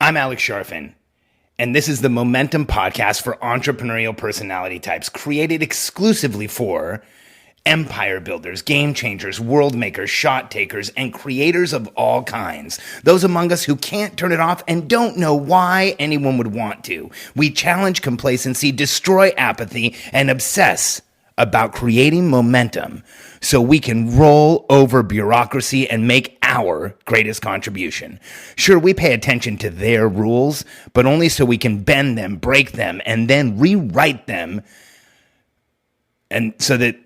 I'm Alex Sharfin, and this is the Momentum Podcast for entrepreneurial personality types, created exclusively for empire builders, game changers, world makers, shot takers, and creators of all kinds. Those among us who can't turn it off and don't know why anyone would want to. We challenge complacency, destroy apathy, and obsess about creating momentum so we can roll over bureaucracy and make our greatest contribution. Sure, we pay attention to their rules, but only so we can bend them, break them, and then rewrite them, and so that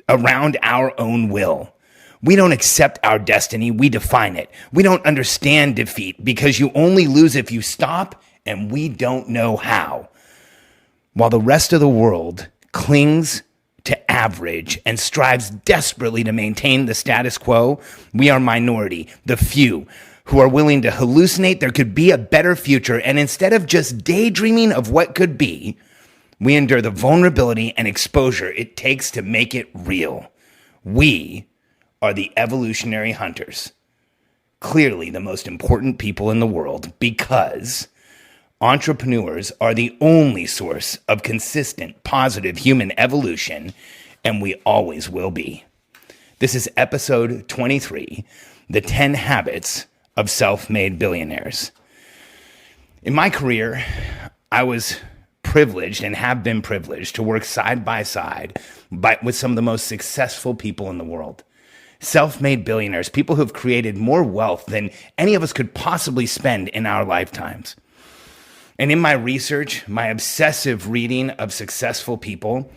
around our own will. We don't accept our destiny, we define it. We don't understand defeat because you only lose if you stop, and we don't know how. While the rest of the world clings to average and strives desperately to maintain the status quo, we are minority, the few, who are willing to hallucinate there could be a better future, and instead of just daydreaming of what could be, we endure the vulnerability and exposure it takes to make it real. We are the evolutionary hunters, clearly the most important people in the world, because entrepreneurs are the only source of consistent, positive human evolution, and we always will be. This is episode 23, The 10 Habits of Self Made Billionaires. In my career, I was privileged and have been privileged to work side by side with some of the most successful people in the world. Self-made billionaires, people who have created more wealth than any of us could possibly spend in our lifetimes. And in my research, my obsessive reading of successful people,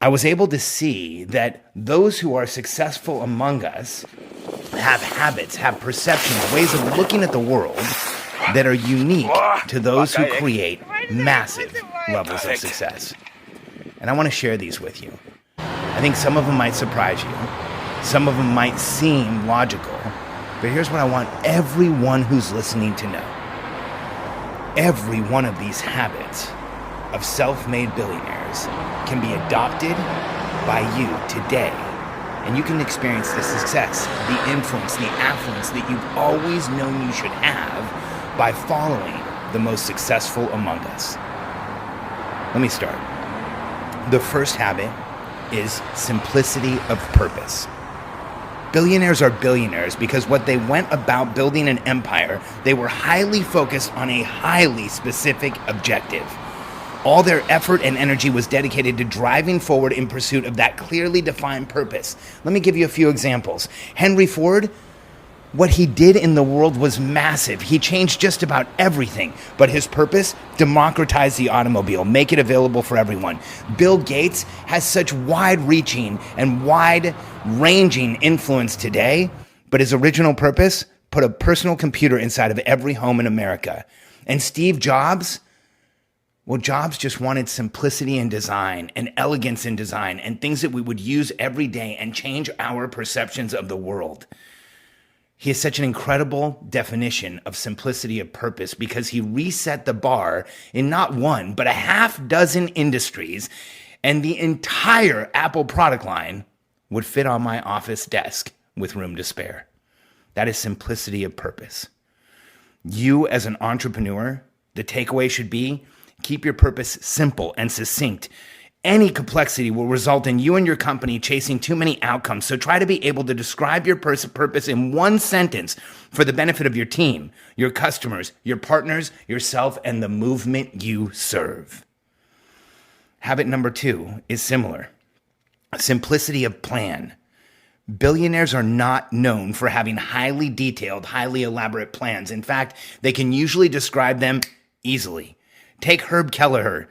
I was able to see that those who are successful among us have habits, have perceptions, ways of looking at the world that are unique to those who create massive levels of success. And I want to share these with you. I think some of them might surprise you. Some of them might seem logical. But here's what I want everyone who's listening to know. Every one of these habits of self-made billionaires can be adopted by you today. And you can experience the success, the influence, the affluence that you've always known you should have by following the most successful among us. Let me start. The first habit is simplicity of purpose. Billionaires are billionaires because what they went about building an empire, they were highly focused on a highly specific objective. All their effort and energy was dedicated to driving forward in pursuit of that clearly defined purpose. Let me give you a few examples. Henry Ford, what he did in the world was massive. He changed just about everything, but his purpose, democratize the automobile, make it available for everyone. Bill Gates has such wide-reaching and wide-ranging influence today, but his original purpose, put a personal computer inside of every home in America. And Steve Jobs, well, Jobs just wanted simplicity in design and elegance in design and things that we would use every day and change our perceptions of the world. He has such an incredible definition of simplicity of purpose because he reset the bar in not one, but a half dozen industries, and the entire Apple product line would fit on my office desk with room to spare. That is simplicity of purpose. You as an entrepreneur, the takeaway should be, keep your purpose simple and succinct. Any complexity will result in you and your company chasing too many outcomes. So try to be able to describe your purpose in one sentence for the benefit of your team, your customers, your partners, yourself, and the movement you serve. Habit number 2 is similar. Simplicity of plan. Billionaires are not known for having highly detailed, highly elaborate plans. In fact, they can usually describe them easily. Take Herb Kelleher,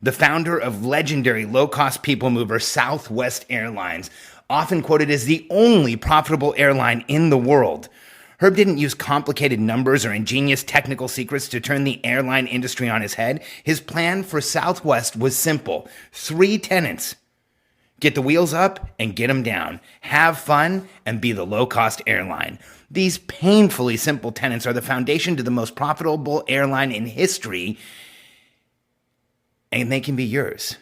the founder of legendary low-cost people mover Southwest Airlines, often quoted as the only profitable airline in the world. Herb didn't use complicated numbers or ingenious technical secrets to turn the airline industry on his head. His plan for Southwest was simple. 3 tenets. Get the wheels up and get them down. Have fun and be the low-cost airline. These painfully simple tenets are the foundation to the most profitable airline in history, and they can be yours.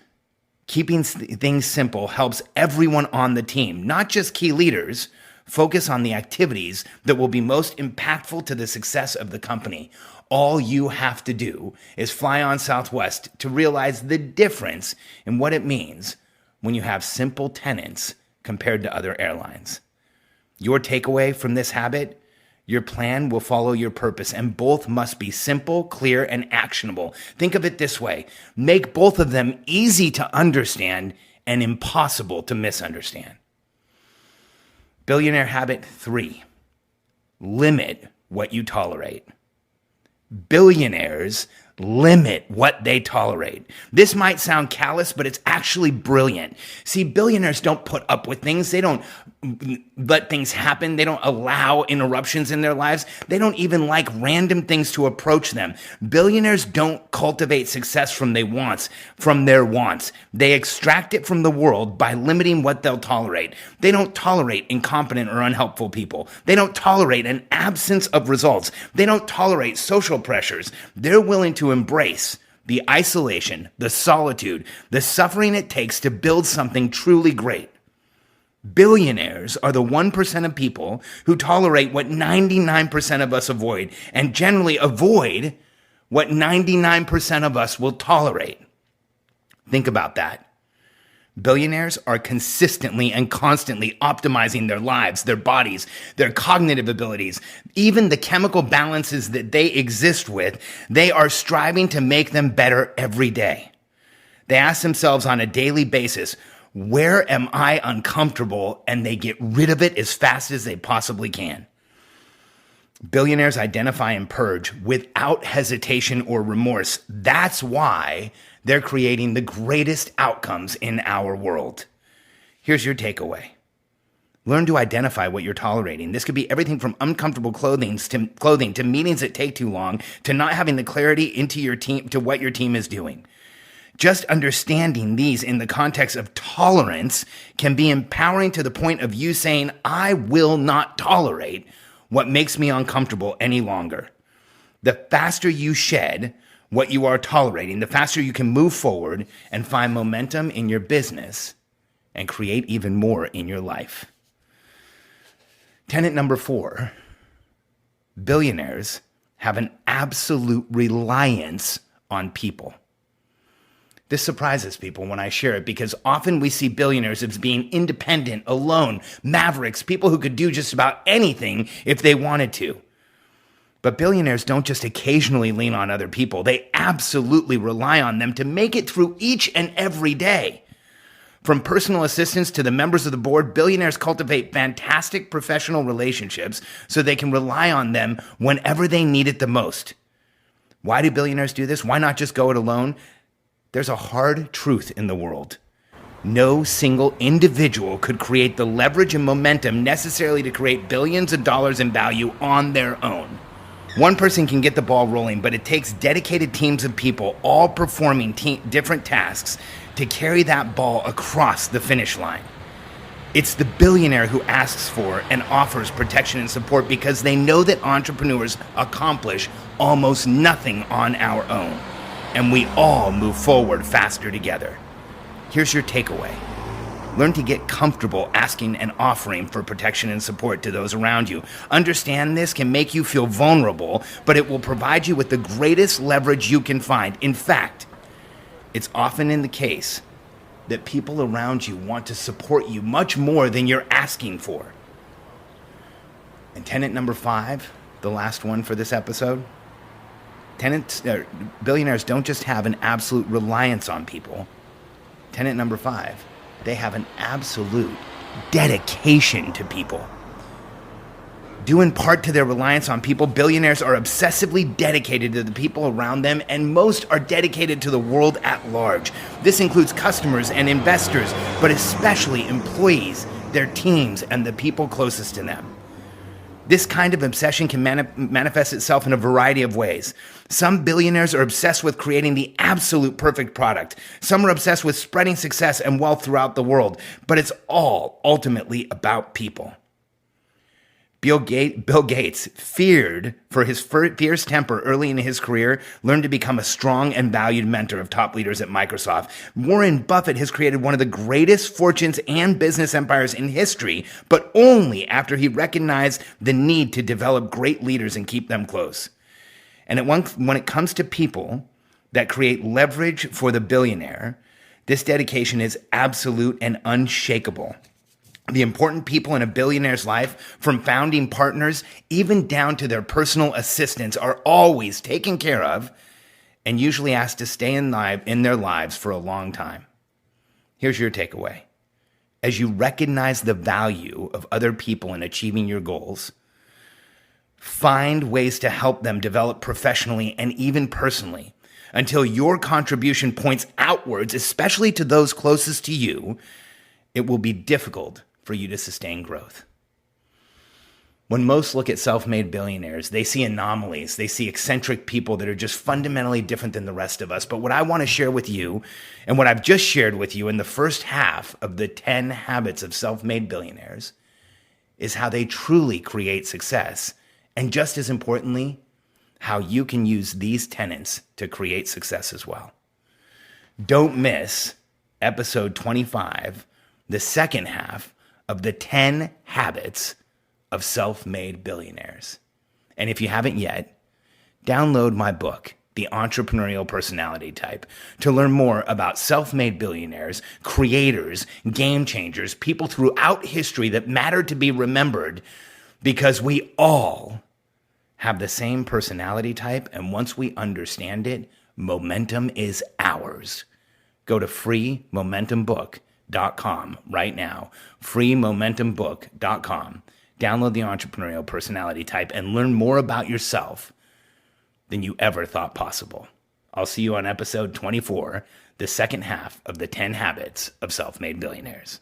Keeping things simple helps everyone on the team, not just key leaders, Focus on the activities that will be most impactful to the success of the company. All you have to do is fly on Southwest to realize the difference in what it means when you have simple tenets compared to other airlines. Your takeaway from this habit: your plan will follow your purpose, and both must be simple, clear, and actionable. Think of it this way: make both of them easy to understand and impossible to misunderstand. Billionaire habit 3, limit what you tolerate. Billionaires limit what they tolerate. This might sound callous, but it's actually brilliant. See, billionaires don't put up with things. They don't let things happen. They don't allow interruptions in their lives. They don't even like random things to approach them. Billionaires don't cultivate success from their wants. They extract it from the world by limiting what they'll tolerate. They don't tolerate incompetent or unhelpful people. They don't tolerate an absence of results. They don't tolerate social pressures. They're willing to embrace the isolation, the solitude, the suffering it takes to build something truly great. Billionaires are the 1% of people who tolerate what 99% of us avoid, and generally avoid what 99% of us will tolerate. Think about that. Billionaires are consistently and constantly optimizing their lives, their bodies, their cognitive abilities, even the chemical balances that they exist with. They are striving to make them better every day. They ask themselves on a daily basis, where am I uncomfortable? And they get rid of it as fast as they possibly can. Billionaires identify and purge without hesitation or remorse. That's why they're creating the greatest outcomes in our world. Here's your takeaway. Learn to identify what you're tolerating. This could be everything from uncomfortable clothing to meetings that take too long, to not having the clarity into your team, to what your team is doing. Just understanding these in the context of tolerance can be empowering to the point of you saying, I will not tolerate what makes me uncomfortable any longer. The faster you shed what you are tolerating, the faster you can move forward and find momentum in your business and create even more in your life. Tenet number 4, billionaires have an absolute reliance on people. This surprises people when I share it, because often we see billionaires as being independent, alone, mavericks, people who could do just about anything if they wanted to. But billionaires don't just occasionally lean on other people. They absolutely rely on them to make it through each and every day. From personal assistants to the members of the board, billionaires cultivate fantastic professional relationships so they can rely on them whenever they need it the most. Why do billionaires do this? Why not just go it alone? There's a hard truth in the world. No single individual could create the leverage and momentum necessarily to create billions of dollars in value on their own. One person can get the ball rolling, but it takes dedicated teams of people all performing different tasks to carry that ball across the finish line. It's the billionaire who asks for and offers protection and support because they know that entrepreneurs accomplish almost nothing on our own, and we all move forward faster together. Here's your takeaway. Learn to get comfortable asking and offering for protection and support to those around you. Understand this can make you feel vulnerable, but it will provide you with the greatest leverage you can find. In fact, it's often in the case that people around you want to support you much more than you're asking for. And tenet number 5, the last one for this episode. Billionaires don't just have an absolute reliance on people. Tenet number 5, they have an absolute dedication to people. Due in part to their reliance on people, billionaires are obsessively dedicated to the people around them, and most are dedicated to the world at large. This includes customers and investors, but especially employees, their teams, and the people closest to them. This kind of obsession can manifest itself in a variety of ways. Some billionaires are obsessed with creating the absolute perfect product. Some are obsessed with spreading success and wealth throughout the world. But it's all ultimately about people. Bill Gates, feared for his fierce temper early in his career, learned to become a strong and valued mentor of top leaders at Microsoft. Warren Buffett has created one of the greatest fortunes and business empires in history, but only after he recognized the need to develop great leaders and keep them close. And when it comes to people that create leverage for the billionaire, this dedication is absolute and unshakable. The important people in a billionaire's life, from founding partners even down to their personal assistants, are always taken care of and usually asked to stay in their lives for a long time. Here's your takeaway. As you recognize the value of other people in achieving your goals, find ways to help them develop professionally and even personally until your contribution points outwards, especially to those closest to you. It will be difficult for you to sustain growth. When most look at self-made billionaires, they see anomalies. They see eccentric people that are just fundamentally different than the rest of us. But what I want to share with you, and what I've just shared with you in the first half of the 10 habits of self-made billionaires, is how they truly create success. And just as importantly, how you can use these tenets to create success as well. Don't miss episode 25, the second half of the 10 habits of self-made billionaires. And if you haven't yet, download my book, The Entrepreneurial Personality Type, to learn more about self-made billionaires, creators, game changers, people throughout history that matter to be remembered, because we all have the same personality type, and once we understand it, momentum is ours. Go to freemomentumbook.com right now, freemomentumbook.com. Download The Entrepreneurial Personality Type and learn more about yourself than you ever thought possible. I'll see you on episode 24, the second half of the 10 habits of self-made billionaires.